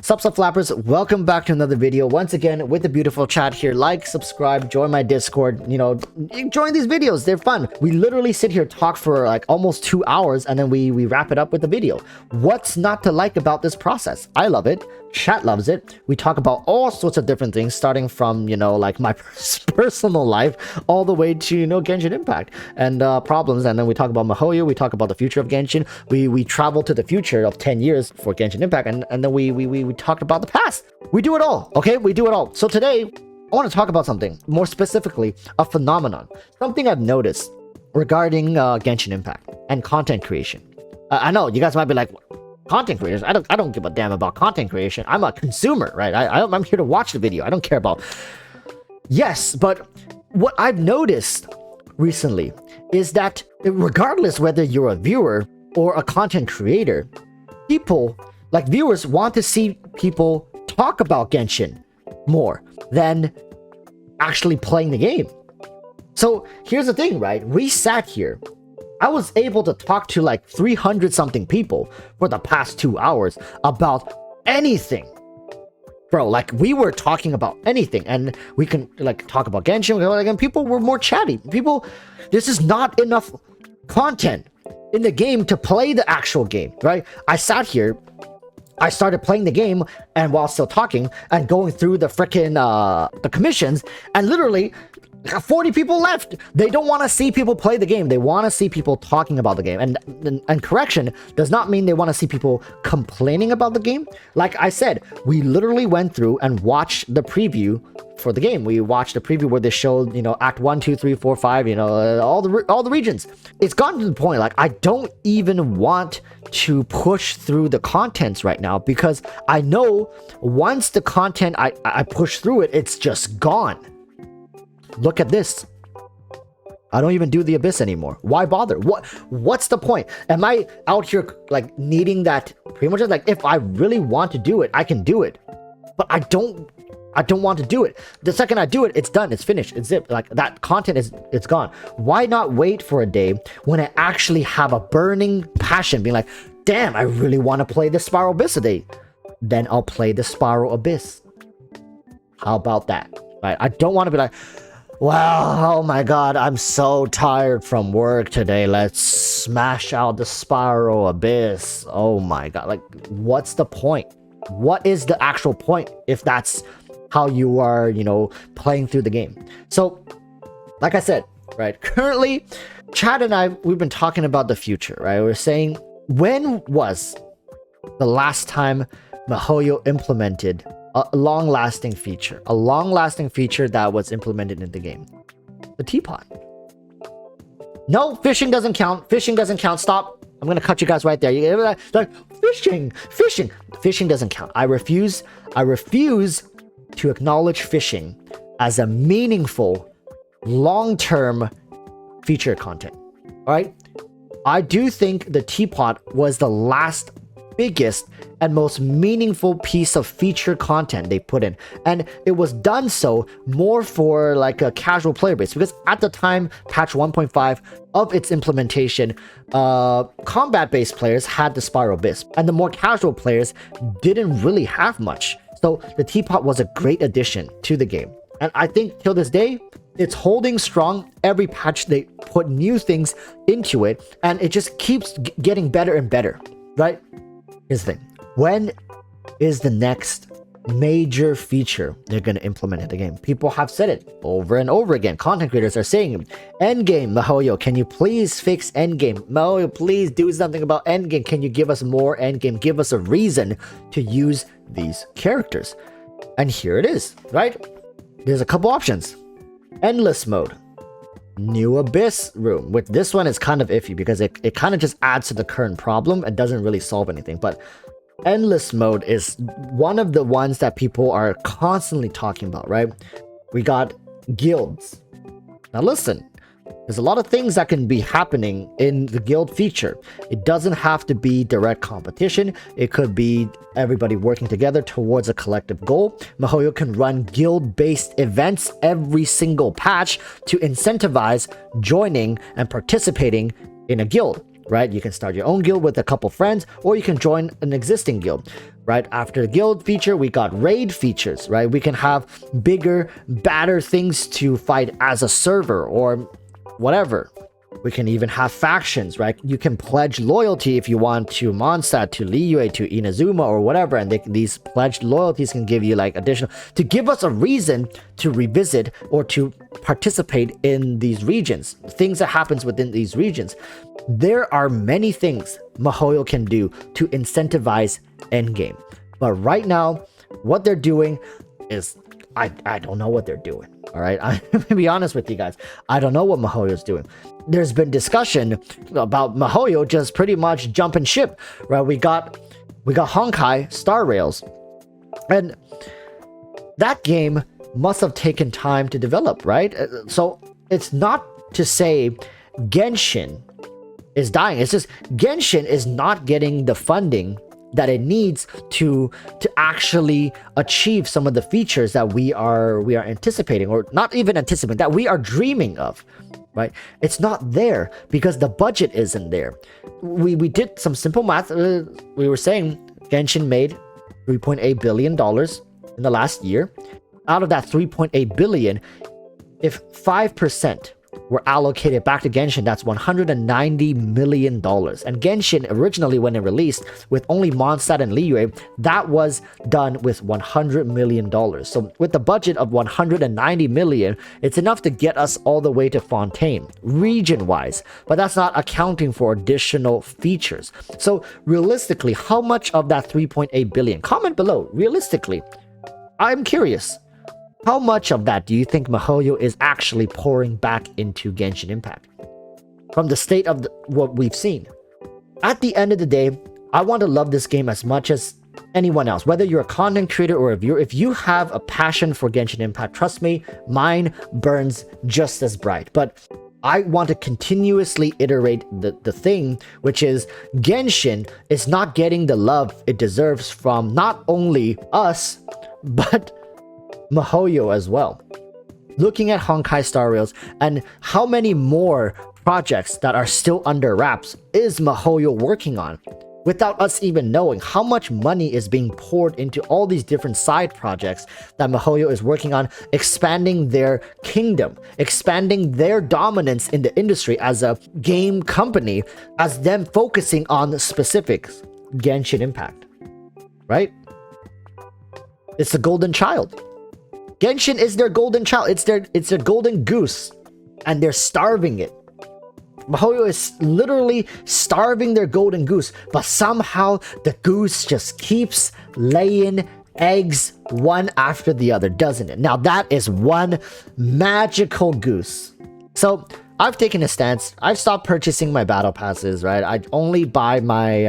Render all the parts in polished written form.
Sup flappers, welcome back to another video once again with the beautiful chat here. Like, subscribe, join my Discord, join these videos, they're fun. We literally sit here, talk for like almost 2 hours, and then we wrap it up with the video. What's not to like about this process? I love it, chat loves it. We talk about all sorts of different things, starting from like my personal life all the way to Genshin Impact and problems, and then we talk about MiHoYo, we talk about the future of Genshin, we travel to the future of 10 years for Genshin Impact, and then we talked about the past. We do it all, okay? We do it all. So today, I want to talk about something, more specifically, a phenomenon. Something I've noticed regarding Genshin Impact and content creation. I know, you guys might be like, content creators? I don't give a damn about content creation. I'm a consumer, right? I'm here to watch the video. I don't care about... Yes, but what I've noticed recently is that regardless whether you're a viewer or a content creator, people... like viewers want to see people talk about Genshin more than actually playing the game. So here's the thing, right? We sat here. I was able to talk to like 300 something people for the past 2 hours about anything. Bro, like we were talking about anything, and we can like talk about Genshin, and people were more chatty. People, this is not enough content in the game to play the actual game, right? I sat here, I started playing the game, and while still talking and going through the freaking the commissions, and literally 40 people left. They don't want to see people play the game. They want to see people talking about the game. And correction does not mean they want to see people complaining about the game. Like I said, we literally went through and watched the preview for the game. We watched the preview where they showed, Act 1, 2, 3, 4, 5, all the regions. It's gotten to the point, like, I don't even want to push through the contents right now, because I know once the content, I push through it, it's just gone. Look at this. I don't even do the Abyss anymore. Why bother? What's the point? Am I out here like needing that? Pretty much like, if I really want to do it, I can do it, but I don't want to do it. The second I do it, it's done, it's finished, it's it. Like that content it's gone. Why not wait for a day when I actually have a burning passion, being like, damn, I really want to play the Spiral Abyss today. Then I'll play the Spiral Abyss. How about that? Right? I don't want to be like, well, oh my god, I'm so tired from work today. Let's smash out the Spiral Abyss. Oh my god, like, what's the point? What is the actual point if that's how you are, playing through the game? So, like I said, right, currently, Chad and I, we've been talking about the future, right? We're saying, when was the last time MiHoYo implemented a long-lasting feature? A long-lasting feature that was implemented in the game. The teapot. No, fishing doesn't count. Fishing doesn't count. Stop. I'm gonna cut you guys right there. You're like, fishing doesn't count. I refuse to acknowledge fishing as a meaningful, long-term feature content. All right? I do think the teapot was the last biggest and most meaningful piece of feature content they put in, and it was done so more for like a casual player base, because at the time, patch 1.5 of its implementation, combat based players had the Spiral Abyss, and the more casual players didn't really have much. So the teapot was a great addition to the game, and I think till this day it's holding strong. Every patch they put new things into it, and it just keeps getting better and better, right? Here's the thing. When is the next major feature they're going to implement in the game? People have said it over and over again. Content creators are saying it. Endgame, MiHoYo, can you please fix Endgame? MiHoYo, please do something about Endgame. Can you give us more Endgame? Give us a reason to use these characters. And here it is, right? There's a couple options. Endless mode. New Abyss room. With this one, it's kind of iffy because it kind of just adds to the current problem and doesn't really solve anything. But endless mode is one of the ones that people are constantly talking about, right? We got guilds. Now listen, there's a lot of things that can be happening in the guild feature. It doesn't have to be direct competition. It could be everybody working together towards a collective goal. MiHoYo can run guild-based events every single patch to incentivize joining and participating in a guild. right? You can start your own guild with a couple friends, or you can join an existing guild, right? After the guild feature, we got raid features, right? We can have bigger, badder things to fight as a server or whatever. We can even have factions, right? You can pledge loyalty if you want to Mondstadt, to Liyue, to Inazuma, or whatever, and these pledged loyalties can give you like additional, to give us a reason to revisit or to participate in these regions, things that happens within these regions. There are many things MiHoYo can do to incentivize endgame, but right now, what they're doing is I don't know what they're doing. All right, I'm gonna be honest with you guys. I don't know what MiHoYo's doing. There's been discussion about MiHoYo just pretty much jumping ship, right? We got Honkai Star Rails, and that game must have taken time to develop, right? So it's not to say Genshin is dying. It's just Genshin is not getting the funding that it needs to actually achieve some of the features that we are anticipating, or not even anticipating, that we are dreaming of, right? It's not there because the budget isn't there. We did some simple math. We were saying Genshin made $3.8 billion in the last year. Out of that 3.8 billion, if 5% were allocated back to Genshin, that's $190 million. And Genshin, originally when it released with only Mondstadt and Liyue, that was done with $100 million. So with the budget of $190 million, it's enough to get us all the way to Fontaine, region-wise. But that's not accounting for additional features. So realistically, how much of that 3.8 billion? Comment below. Realistically, I'm curious. How much of that do you think MiHoYo is actually pouring back into Genshin Impact? From the state of what we've seen. At the end of the day, I want to love this game as much as anyone else. Whether you're a content creator or a viewer, if you have a passion for Genshin Impact, trust me, mine burns just as bright. But I want to continuously iterate the thing, which is Genshin is not getting the love it deserves from not only us, but MiHoYo as well. Looking at Honkai Star Rails and how many more projects that are still under wraps is MiHoYo working on without us even knowing how much money is being poured into all these different side projects that MiHoYo is working on, expanding their kingdom, expanding their dominance in the industry as a game company, as them focusing on the specifics. Genshin Impact, right? It's the golden child. Genshin is their golden child. It's their golden goose, and they're starving it. MiHoYo is literally starving their golden goose, but somehow the goose just keeps laying eggs one after the other, doesn't it? Now that is one magical goose. So I've taken a stance. I've stopped purchasing my battle passes, right? I only buy my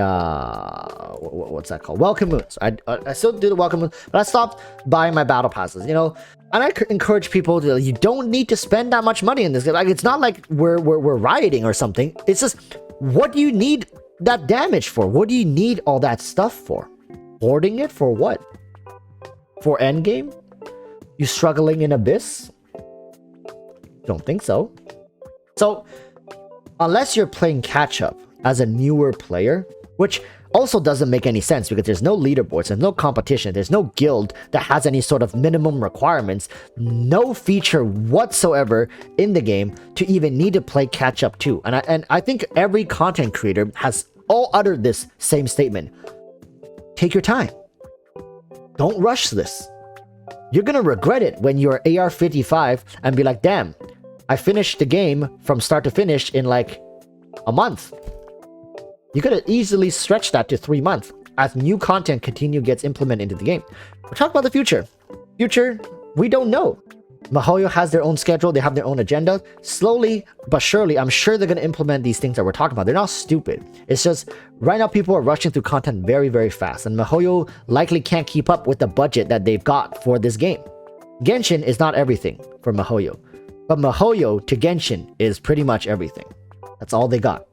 what's that called? Welcome moons. I still do the welcome moons, but I stopped buying my battle passes, you know. And I encourage people to, you don't need to spend that much money in this. Like, it's not like we're rioting or something. It's just, what do you need that damage for? What do you need all that stuff for? Hoarding it for what? For endgame? You struggling in Abyss? Don't think so. So, unless you're playing catch-up as a newer player, which also doesn't make any sense because there's no leaderboards, there's no competition, there's no guild that has any sort of minimum requirements, no feature whatsoever in the game to even need to play catch-up too. And I think every content creator has all uttered this same statement. Take your time. Don't rush this. You're gonna regret it when you're AR55 and be like, damn, I finished the game from start to finish in like a month. You could have easily stretched that to 3 months as new content gets implemented into the game. We're talking about the future. Future, we don't know. MiHoYo has their own schedule. They have their own agenda. Slowly but surely, I'm sure they're going to implement these things that we're talking about. They're not stupid. It's just right now people are rushing through content very, very fast. And MiHoYo likely can't keep up with the budget that they've got for this game. Genshin is not everything for MiHoYo. But MiHoYo to Genshin is pretty much everything. That's all they got.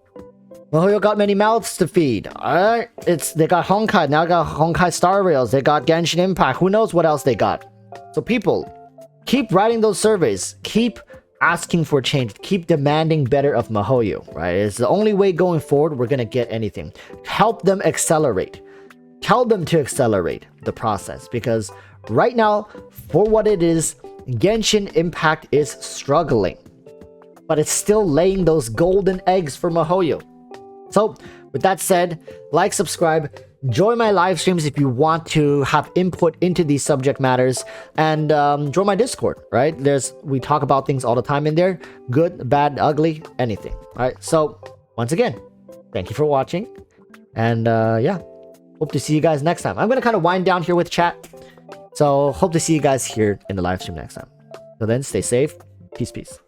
MiHoYo got many mouths to feed. Alright, they got Honkai, now got Honkai Star Rails, they got Genshin Impact, who knows what else they got. So people, keep writing those surveys, keep asking for change, keep demanding better of MiHoYo, right? It's the only way going forward we're gonna get anything. Help them accelerate. Tell them to accelerate the process, because right now, for what it is, Genshin Impact is struggling, but it's still laying those golden eggs for MiHoYo. So with that said, like, subscribe, join my live streams if you want to have input into these subject matters, and join my Discord, right? We talk about things all the time in there, good, bad, ugly, anything. All right, so once again, thank you for watching, and yeah, hope to see you guys next time. I'm gonna kind of wind down here with chat, so hope to see you guys here in the live stream next time. So then, stay safe, peace.